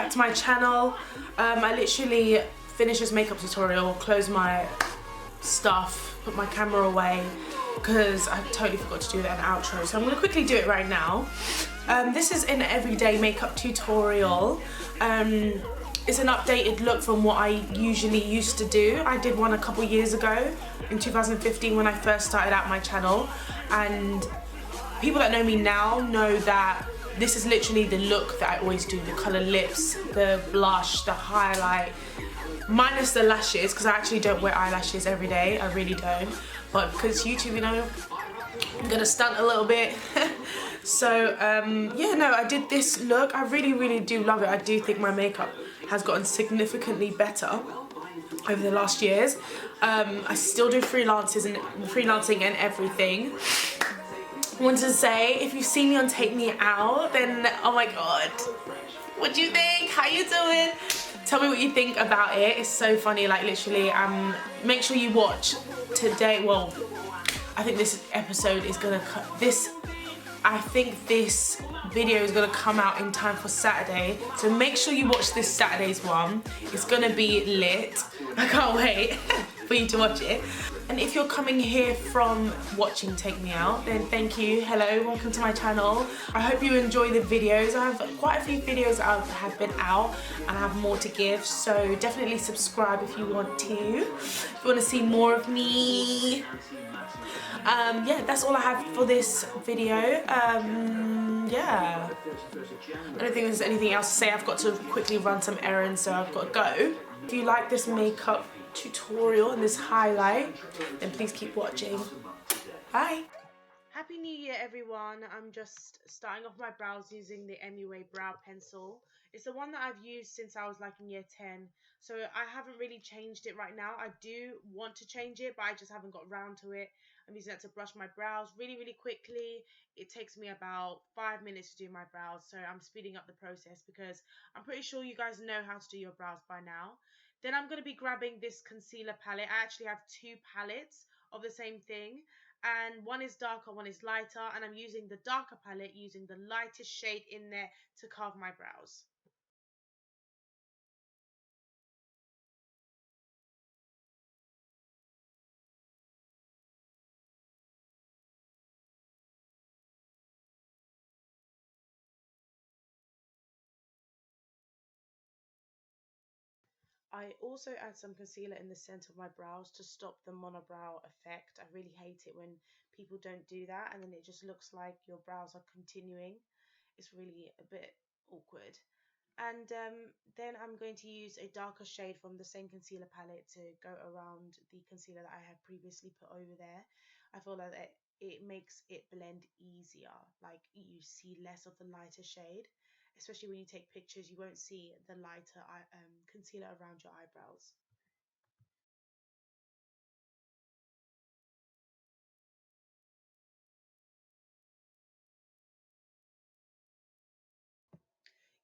back to my channel. I literally finished this makeup tutorial, closed my stuff, put my camera away because I totally forgot to do that in the outro, so I'm going to quickly do it right now. This is an everyday makeup tutorial. It's an updated look from what I usually used to do. I did one a couple years ago in 2015 when I first started out my channel, and people that know me now know that this is literally the look that I always do. The colour lips, the blush, the highlight, minus the lashes, because I actually don't wear eyelashes every day, I really don't. But because YouTube, you know, I'm gonna stunt a little bit. So yeah, no, I did this look. I really do love it. I do think my makeup has gotten significantly better over the last years. I still do freelancing and everything. I wanted to say, if you've seen me on Take Me Out, then oh my god, what do you think? How you doing? Tell me what you think about it. It's so funny, like literally. Make sure you watch today. Well, I think this episode is gonna I think this video is gonna come out in time for Saturday, so make sure you watch this Saturday's one. It's gonna be lit. I can't wait for you to watch it. And if you're coming here from watching Take Me Out, then thank you. Hello, welcome to my channel. I hope you enjoy the videos. I have quite a few videos that have been out and I have more to give, so definitely subscribe if you want to. If you want to see more of me. Yeah, that's all I have for this video. Yeah, I don't think there's anything else to say. I've got to quickly run some errands, so I've got to go. If you like this makeup tutorial and this highlight, then please keep watching. Bye. Happy New Year, everyone. I'm just starting off my brows using the MUA brow pencil. It's the one that I've used since I was like in year 10, so I haven't really changed it right now. I do want to change it, but I just haven't got round to it. I'm using that to brush my brows really quickly. It takes me about 5 minutes to do my brows, so I'm speeding up the process because I'm pretty sure you guys know how to do your brows by now. Then I'm going to be grabbing this concealer palette. I actually have two palettes of the same thing, and one is darker, one is lighter, and I'm using the darker palette, using the lightest shade in there to carve my brows. I also add some concealer in the center of my brows to stop the monobrow effect. I really hate it when people don't do that and then it just looks like your brows are continuing. It's really a bit awkward. And then I'm going to use a darker shade from the same concealer palette to go around the concealer that I had previously put over there. I feel like it makes it blend easier, like you see less of the lighter shade. Especially when you take pictures, you won't see the lighter concealer around your eyebrows.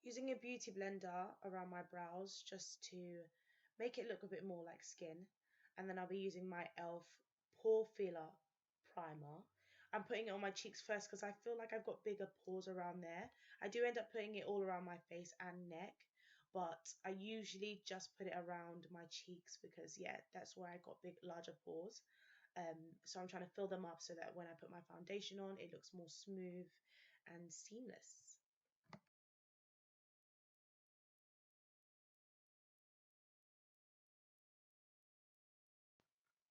Using a beauty blender around my brows just to make it look a bit more like skin. And then I'll be using my e.l.f. pore filler primer. I'm putting it on my cheeks first because I feel like I've got bigger pores around there. I do end up putting it all around my face and neck, but I usually just put it around my cheeks because yeah, that's where I got larger pores. So I'm trying to fill them up so that when I put my foundation on, it looks more smooth and seamless.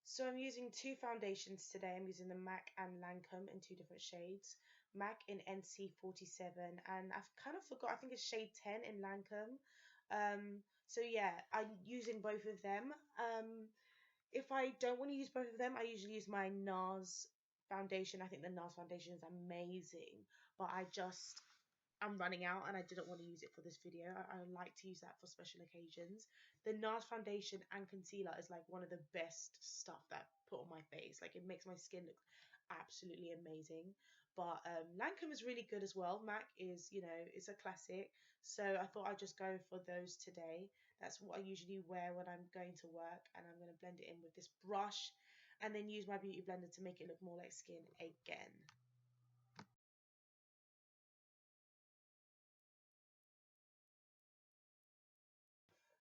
So I'm using two foundations today. I'm using the MAC and Lancome in two different shades. MAC in NC47, and I've kind of forgot, I think it's shade 10 in Lancome. So yeah, I'm using both of them. If I don't want to use both of them, I usually use my NARS foundation. I think the NARS foundation is amazing, but I'm running out and I didn't want to use it for this video. I like to use that for special occasions. The NARS foundation and concealer is like one of the best stuff that I put on my face. Like it makes my skin look absolutely amazing. But Lancome is really good as well. MAC is, you know, it's a classic. So I thought I'd just go for those today. That's what I usually wear when I'm going to work, and I'm going to blend it in with this brush and then use my beauty blender to make it look more like skin again.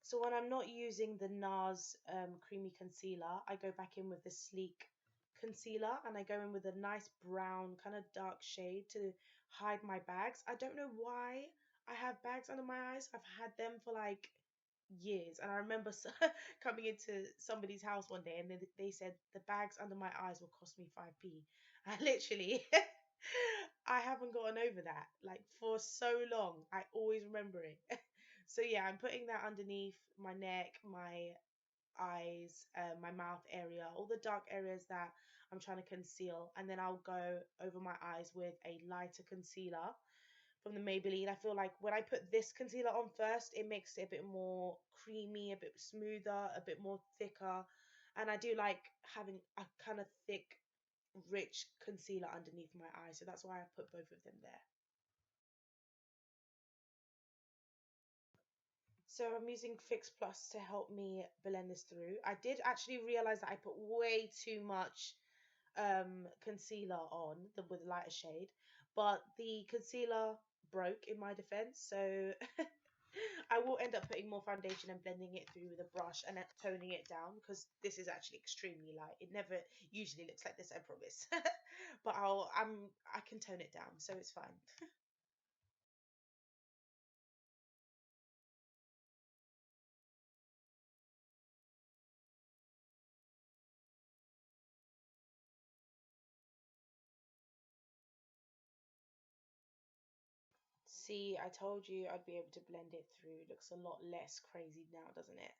So when I'm not using the NARS creamy concealer, I go back in with the sleek concealer, and I go in with a nice brown kind of dark shade to hide my bags. I don't know why I have bags under my eyes. I've had them for like years, and I remember coming into somebody's house one day, and they said the bags under my eyes will cost me 5p. I literally I haven't gotten over that like for so long. I always remember it. So yeah, I'm putting that underneath my neck, my eyes, my mouth area, all the dark areas that I'm trying to conceal, and then I'll go over my eyes with a lighter concealer from the Maybelline. I feel like when I put this concealer on first, it makes it a bit more creamy, a bit smoother, a bit more thicker, and I do like having a kind of thick, rich concealer underneath my eye, so that's why I put both of them there. So I'm using Fix Plus to help me blend this through. I did actually realize that I put way too much concealer on with a lighter shade, but the concealer broke in my defense, so I will end up putting more foundation and blending it through with a brush and then toning it down, because this is actually extremely light. It never usually looks like this, I promise. But I can tone it down, so it's fine. See, I told you I'd be able to blend it through. It looks a lot less crazy now, doesn't it?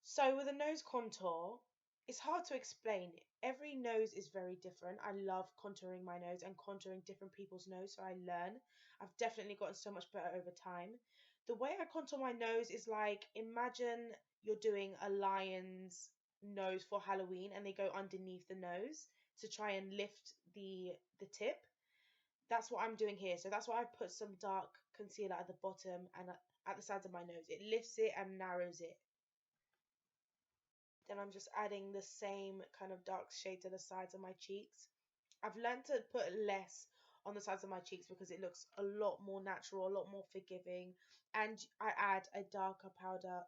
So with a nose contour, it's hard to explain. Every nose is very different. I love contouring my nose and contouring different people's nose, so I learn. I've definitely gotten so much better over time. The way I contour my nose is like, imagine you're doing a lion's nose for Halloween and they go underneath the nose to try and lift the tip. That's what I'm doing here. So that's why I put some dark concealer at the bottom and at the sides of my nose. It lifts it and narrows it. Then I'm just adding the same kind of dark shade to the sides of my cheeks. I've learned to put less on the sides of my cheeks because it looks a lot more natural, a lot more forgiving. And I add a darker powder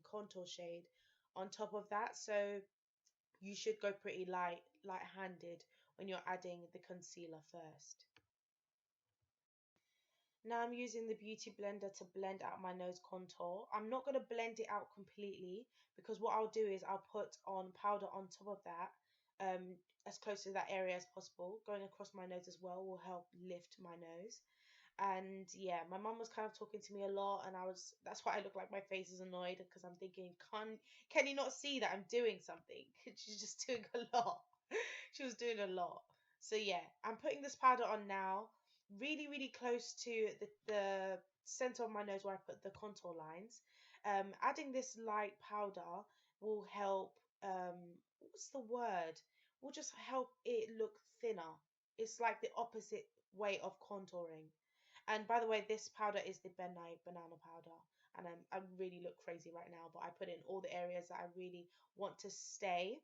contour shade on top of that. So you should go pretty light-handed when you're adding the concealer first. Now I'm using the Beauty Blender to blend out my nose contour. I'm not going to blend it out completely, because what I'll do is I'll put on powder on top of that, as close to that area as possible. Going across my nose as well will help lift my nose. And yeah, my mum was kind of talking to me a lot, and that's why I look like my face is annoyed, because I'm thinking, can you not see that I'm doing something? She's just doing a lot. She was doing a lot. So yeah, I'm putting this powder on now, really, really close to the center of my nose where I put the contour lines. Adding this light powder will help, what's the word? Will just help it look thinner. It's like the opposite way of contouring. And by the way, this powder is the Ben Nye banana powder. And I really look crazy right now, but I put in all the areas that I really want to stay.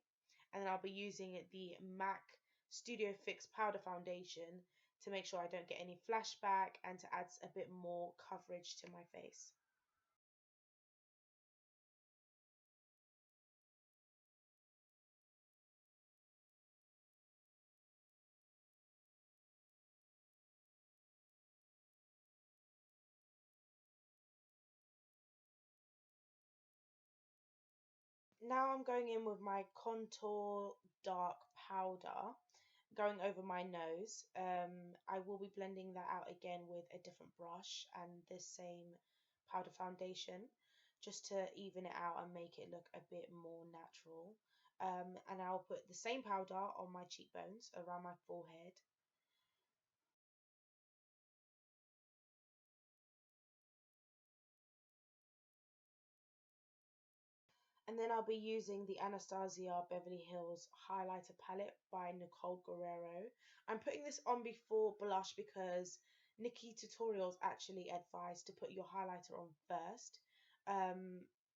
And then I'll be using the MAC Studio Fix Powder Foundation to make sure I don't get any flashback and to add a bit more coverage to my face. Now I'm going in with my contour dark powder, going over my nose. I will be blending that out again with a different brush and the same powder foundation, just to even it out and make it look a bit more natural. And I'll put the same powder on my cheekbones, around my forehead. And then I'll be using the Anastasia Beverly Hills highlighter palette by Nicole Guerriero. I'm putting this on before blush because Nikki Tutorials actually advised to put your highlighter on first.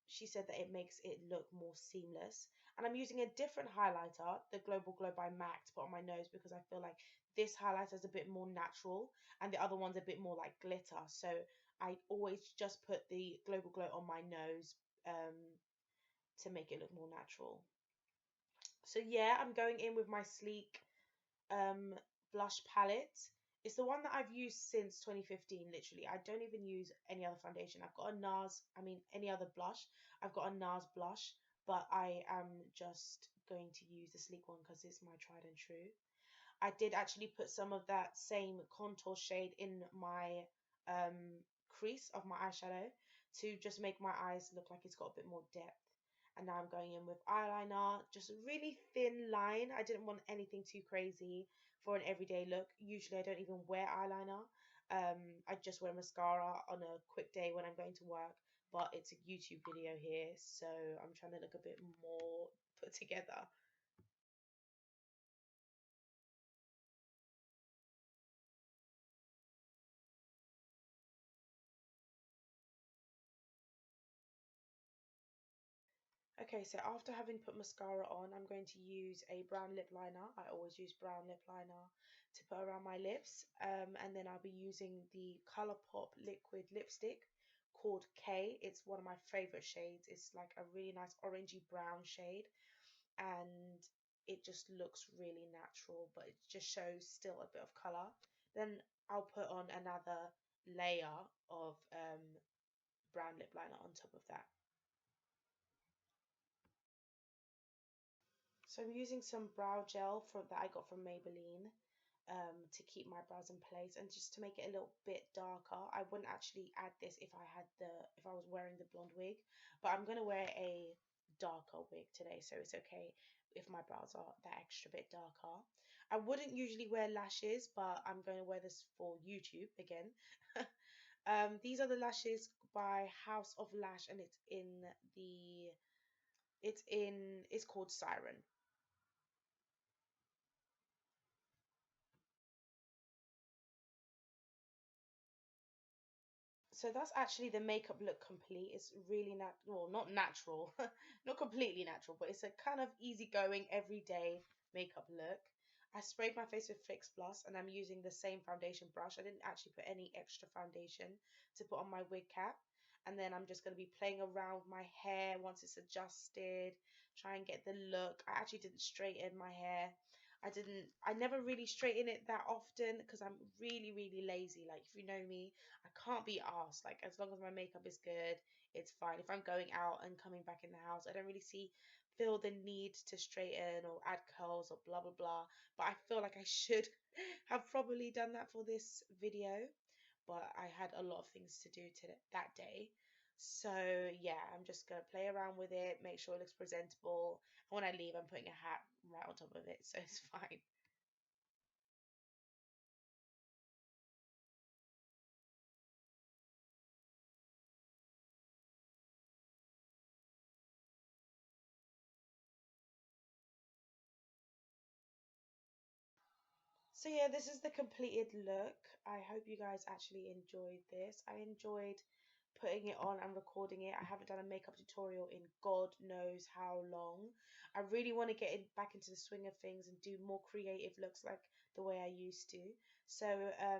She said that it makes it look more seamless. And I'm using a different highlighter, the Global Glow by MAC, to put on my nose because I feel like this highlighter is a bit more natural and the other one's a bit more like glitter. So I always just put the Global Glow on my nose to make it look more natural. So yeah, I'm going in with my Sleek blush palette. It's the one that I've used since 2015, literally. I don't even use any other foundation. I've got a any other blush. I've got a NARS blush, but I am just going to use the Sleek one because it's my tried and true. I did actually put some of that same contour shade in my crease of my eyeshadow to just make my eyes look like it's got a bit more depth. And now I'm going in with eyeliner, just a really thin line. I didn't want anything too crazy for an everyday look. Usually I don't even wear eyeliner. I just wear mascara on a quick day when I'm going to work, but it's a YouTube video here, so I'm trying to look a bit more put together. Okay, so after having put mascara on, I'm going to use a brown lip liner. I always use brown lip liner to put around my lips. And then I'll be using the ColourPop liquid lipstick called K. It's one of my favorite shades. It's like a really nice orangey brown shade, and it just looks really natural, but it just shows still a bit of color. Then I'll put on another layer of brown lip liner on top of that. So I'm using some brow gel that I got from Maybelline to keep my brows in place and just to make it a little bit darker. I wouldn't actually add this if I was wearing the blonde wig, but I'm gonna wear a darker wig today, so it's okay if my brows are that extra bit darker. I wouldn't usually wear lashes, but I'm going to wear this for YouTube again. These are the lashes by House of Lash, and it's called Siren. So that's actually the makeup look complete. It's really well, not natural, not completely natural, but it's a kind of easygoing, everyday makeup look. I sprayed my face with Fix Plus and I'm using the same foundation brush. I didn't actually put any extra foundation to put on my wig cap. And then I'm just going to be playing around with my hair once it's adjusted, try and get the look. I actually didn't straighten my hair. I never really straighten it that often because I'm really, really lazy. Like, if you know me, I can't be asked. Like, as long as my makeup is good, it's fine. If I'm going out and coming back in the house, I don't really feel the need to straighten or add curls or blah blah blah. But I feel like I should have probably done that for this video. But I had a lot of things to do that day. So yeah, I'm just gonna play around with it, make sure it looks presentable. And when I leave, I'm putting a hat right on top of it, so it's fine. So yeah, this is the completed look. I hope you guys actually enjoyed this. I enjoyed putting it on and recording it. I haven't done a makeup tutorial in God knows how long. I really want to get back into the swing of things and do more creative looks like the way I used to. So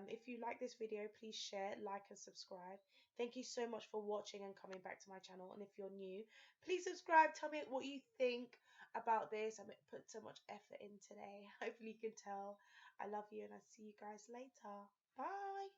if you like this video, please share, like and subscribe. Thank you so much for watching and coming back to my channel. And if you're new, please subscribe. Tell me what you think about this. I put so much effort in today. Hopefully you can tell. I love you and I'll see you guys later. Bye.